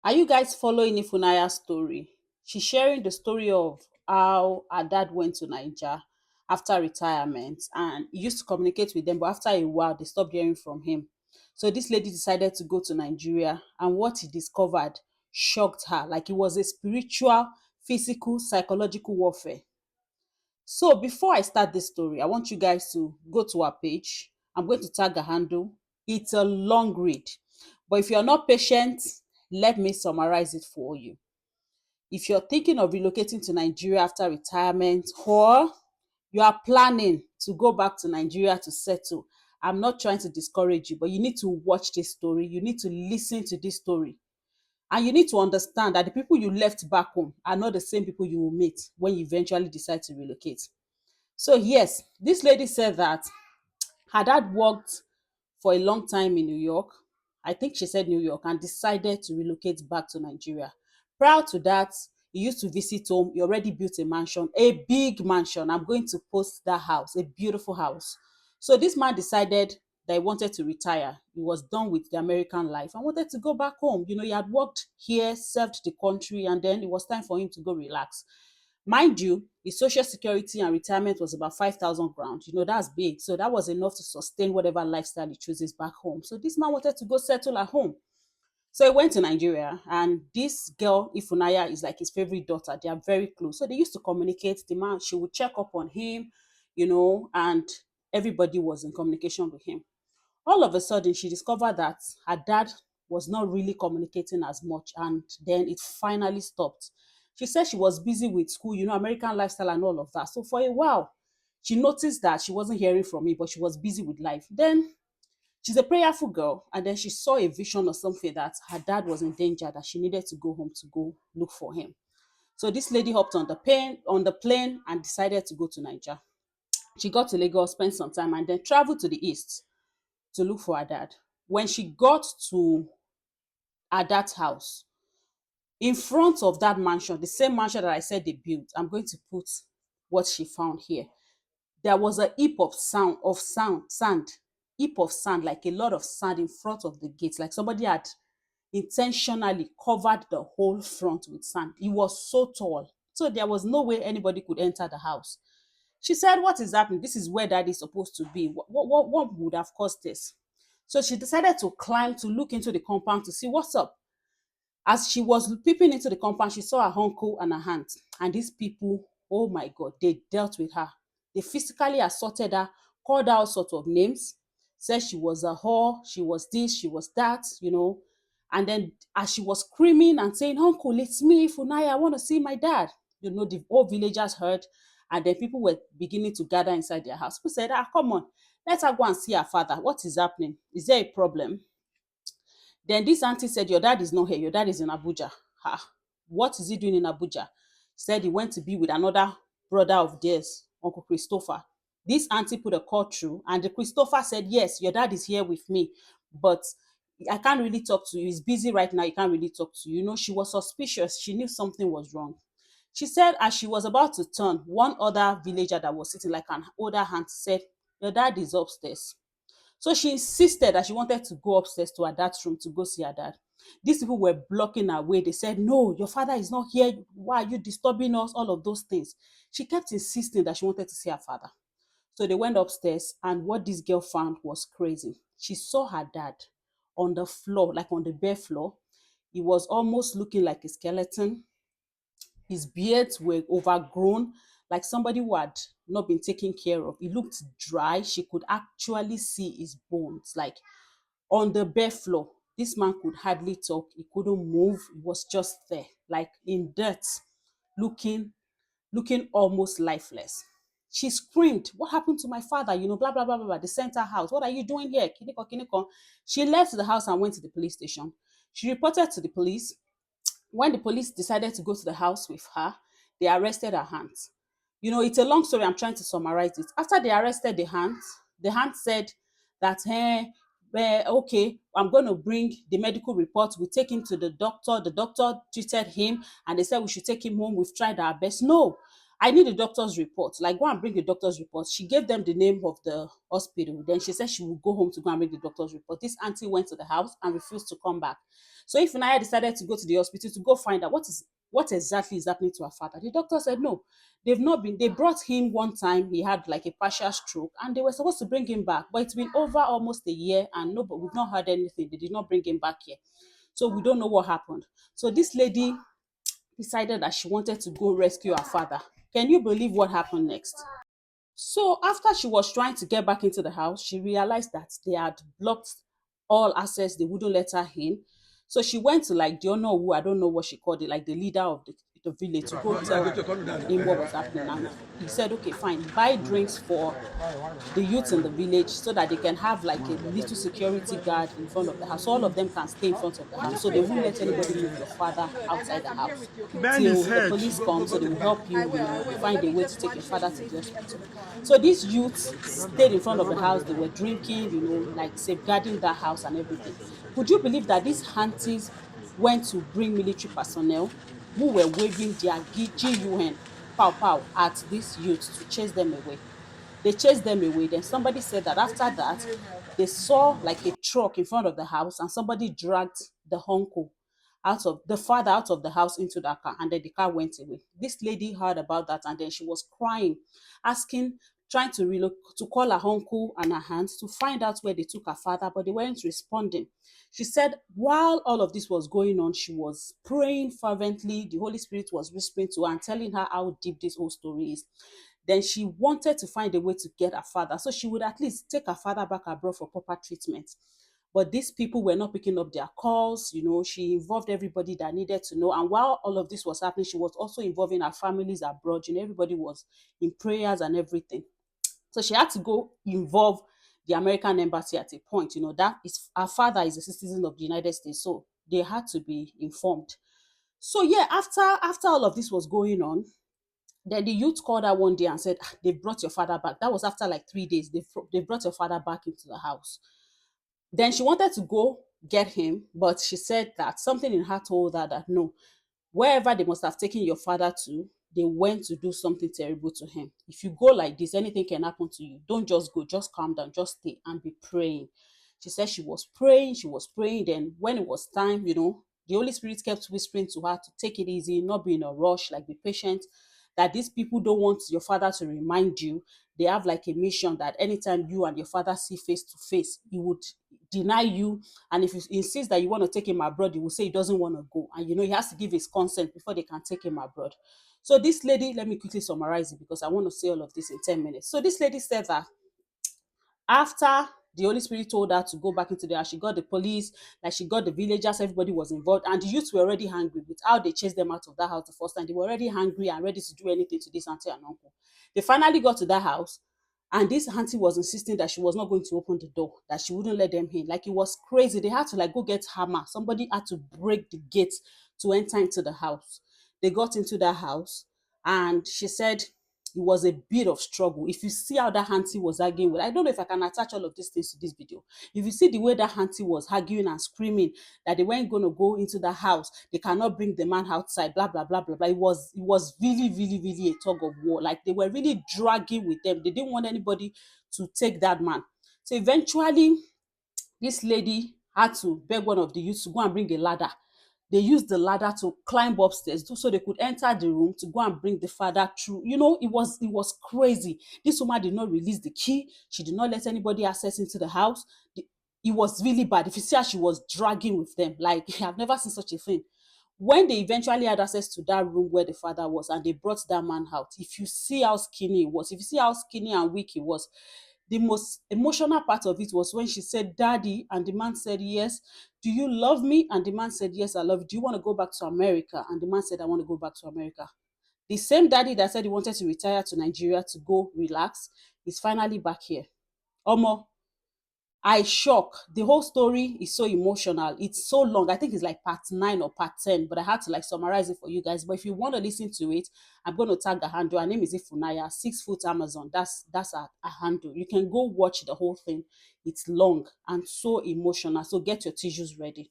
Are you guys following Ifunaya's story? She's sharing the story of how her dad went to Nigeria after retirement and he used to communicate with them, but after a while, they stopped hearing from him. So this lady decided to go to Nigeria, and what he discovered shocked her. Like, it was a spiritual, physical, psychological warfare. So before I start this story, I want you guys to go to our page. I'm going to tag a handle. It's a long read, but if you're not patient, let me summarize it for you. If you're thinking of relocating to Nigeria after retirement, or you are planning to go back to Nigeria to settle, I'm not trying to discourage you, but you need to watch this story. You need to listen to this story. And you need to understand that the people you left back home are not the same people you will meet when you eventually decide to relocate. So yes, this lady said that her dad worked for a long time in New York. I think she said New York, and decided to relocate back to Nigeria. Prior to that, he used to visit home. He already built a mansion, a big mansion. I'm going to post that house, a beautiful house. So this man decided that he wanted to retire. He was done with the American life and wanted to go back home. He had worked here, served the country, and then it was time for him to go relax. Mind you, his social security and retirement was about 5,000 ground. That's big. So that was enough to sustain whatever lifestyle he chooses back home. So this man wanted to go settle at home. So he went to Nigeria, and this girl, Ifunaya, is like his favorite daughter. They are very close. So they used to communicate. The man, she would check up on him, and everybody was in communication with him. All of a sudden, she discovered that her dad was not really communicating as much, and then it finally stopped. She said she was busy with school, American lifestyle and all of that. So for a while, she noticed that she wasn't hearing from me, but she was busy with life. Then she's a prayerful girl, and then she saw a vision or something that her dad was in danger, that she needed to go home to go look for him. So this lady hopped on the plane and decided to go to Nigeria. She got to Lagos, spent some time, and then traveled to the east to look for her dad. When she got to her dad's house, in front of that mansion, the same mansion that I said they built, I'm going to put what she found here. There was a heap of sand, heap of sand, like a lot of sand in front of the gate, like somebody had intentionally covered the whole front with sand. It was so tall, so there was no way anybody could enter the house. She said, "What is happening? This is where dad is supposed to be. What would have caused this?" So she decided to climb to look into the compound to see what's up. As she was peeping into the compound, she saw her uncle and her aunt. And these people, oh my God, they dealt with her. They physically assaulted her, called her all sorts of names, said she was a whore, she was this, she was that. And then as she was screaming and saying, "Uncle, it's me, Ifunaya, I want to see my dad." The whole villagers heard, and then people were beginning to gather inside their house. People said, "Come on, let her go and see her father. What is happening? Is there a problem?" Then this auntie said, "Your dad is not here. Your dad is in Abuja." Ha. What is he doing in Abuja? Said he went to be with another brother of theirs, Uncle Christopher. This auntie put a call through, and the Christopher said, "Yes, your dad is here with me, but I can't really talk to you. He's busy right now. He can't really talk to you." She was suspicious. She knew something was wrong. She said as she was about to turn, one other villager that was sitting like an older aunt said, "Your dad is upstairs." So she insisted that she wanted to go upstairs to her dad's room to go see her dad. These people were blocking her way. They said, "No, your father is not here. Why are you disturbing us?" All of those things. She kept insisting that she wanted to see her father. So they went upstairs, and what this girl found was crazy. She saw her dad on the floor, like on the bare floor. He was almost looking like a skeleton. His beards were overgrown, like somebody who had not been taken care of. He looked dry. She could actually see his bones, like on the bare floor. This man could hardly talk. He couldn't move. He was just there, like in dirt, looking looking almost lifeless. She screamed, "What happened to my father? Blah, blah, blah, blah, blah. They sent her house. What are you doing here? Kiniko, kiniko." She left the house and went to the police station. She reported to the police. When the police decided to go to the house with her, they arrested her aunt. It's a long story. I'm trying to summarize it. After they arrested the aunt said that, hey, well, okay, I'm going to bring the medical report. We take him to the doctor. The doctor treated him, and they said we should take him home. We've tried our best. No, I need the doctor's report. Like, go and bring the doctor's report. She gave them the name of the hospital. Then she said she would go home to go and bring the doctor's report. This auntie went to the house and refused to come back. So Ifunanya decided to go to the hospital to go find out what exactly is happening to her father. The doctor said no, they've not been. They brought him one time. He had like a partial stroke, and they were supposed to bring him back. But it's been over almost a year, and no, but we've not heard anything. They did not bring him back here, so we don't know what happened. So this lady decided that she wanted to go rescue her father. Can you believe what happened next? So after she was trying to get back into the house, she realized that they had blocked all access. They wouldn't let her in. So she went to like the owner who I don't know what she called it, like the leader of the village to go tell him what was happening. And he said, okay, fine, buy drinks for the youths in the village so that they can have like a little security guard in front of the house. So all of them can stay in front of the house. So they won't let anybody move your father outside the house till the police come. So they will help you, find a way to take your father to the hospital. So these youths stayed in front of the house. They were drinking, like safeguarding that house and everything. Could you believe that these aunties went to bring military personnel who were waving their GUN pow pow at these youths to chase them away? They chased them away. Then somebody said that after that, they saw like a truck in front of the house and somebody dragged the uncle the father out of the house into that car, and then the car went away. This lady heard about that and then she was crying, asking, trying to to call her uncle and her aunts to find out where they took her father, but they weren't responding. She said while all of this was going on, she was praying fervently. The Holy Spirit was whispering to her and telling her how deep this whole story is. Then she wanted to find a way to get her father so she would at least take her father back abroad for proper treatment. But these people were not picking up their calls. She involved everybody that needed to know. And while all of this was happening, she was also involving her families abroad. Everybody was in prayers and everything. So she had to go involve the American embassy at a point. That is, her father is a citizen of the United States, so they had to be informed. So yeah, after all of this was going on, then the youth called her one day and said, they brought your father back. That was after like 3 days. They brought your father back into the house. Then she wanted to go get him, but she said that something in her told her that no, wherever they must have taken your father to, they went to do something terrible to him. If you go like this, anything can happen to you. Don't just go, just calm down, just stay and be praying. She said she was praying, Then when it was time, the Holy Spirit kept whispering to her to take it easy, not be in a rush, like be patient, that these people don't want your father to remind you. They have like a mission that anytime you and your father see face to face, he would deny you. And if you insist that you want to take him abroad, he will say he doesn't want to go. And he has to give his consent before they can take him abroad. So this lady, let me quickly summarize it because I want to say all of this in 10 minutes. So this lady said that after the Holy Spirit told her to go back into the house, she got the police, like she got the villagers, everybody was involved, and the youths were already hungry with how they chased them out of that house the first time. They were already hungry and ready to do anything to this auntie and uncle. They finally got to that house, and this auntie was insisting that she was not going to open the door, that she wouldn't let them in. Like, it was crazy. They had to like go get hammer. Somebody had to break the gate to enter into the house. They got into that house, and she said it was a bit of struggle. If you see how that auntie was arguing with, I don't know if I can attach all of these things to this video. If you see the way that auntie was arguing and screaming that they weren't going to go into the house, they cannot bring the man outside, blah blah blah blah blah. It was really really really a tug of war. Like, they were really dragging with them. They didn't want anybody to take that man. So eventually, this lady had to beg one of the youths to go and bring a ladder. They used the ladder to climb upstairs so they could enter the room to go and bring the father through. It was crazy. This woman did not release the key. She did not let anybody access into the house. It was really bad. If you see how she was dragging with them, like, I've never seen such a thing. When they eventually had access to that room where the father was and they brought that man out, if you see how skinny he was, if you see how skinny and weak he was, the most emotional part of it was when she said, Daddy, and the man said, yes. Do you love me? And the man said, yes, I love you. Do you want to go back to America? And the man said, I want to go back to America. The same daddy that said he wanted to retire to Nigeria to go relax is finally back here. Omo, I shock. The whole story is so emotional. It's so long. I think it's like part 9 or part 10, but I had to like summarize it for you guys. But if you want to listen to it, I'm going to tag a handle. Her name is Ifunaya, 6 foot Amazon. That's a handle. You can go watch the whole thing. It's long and so emotional. So get your tissues ready.